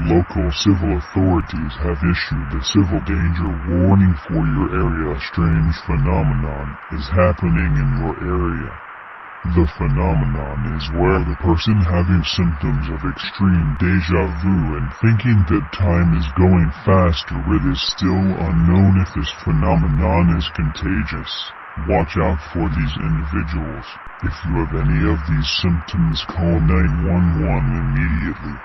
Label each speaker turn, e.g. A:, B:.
A: local civil authorities have issued a civil danger warning for your area. A strange phenomenon is happening in your area. The phenomenon is where the person having symptoms of extreme deja vu and thinking that time is going faster. It is still unknown if this phenomenon is contagious. Watch out for these individuals. If you have any of these symptoms, call 911 immediately.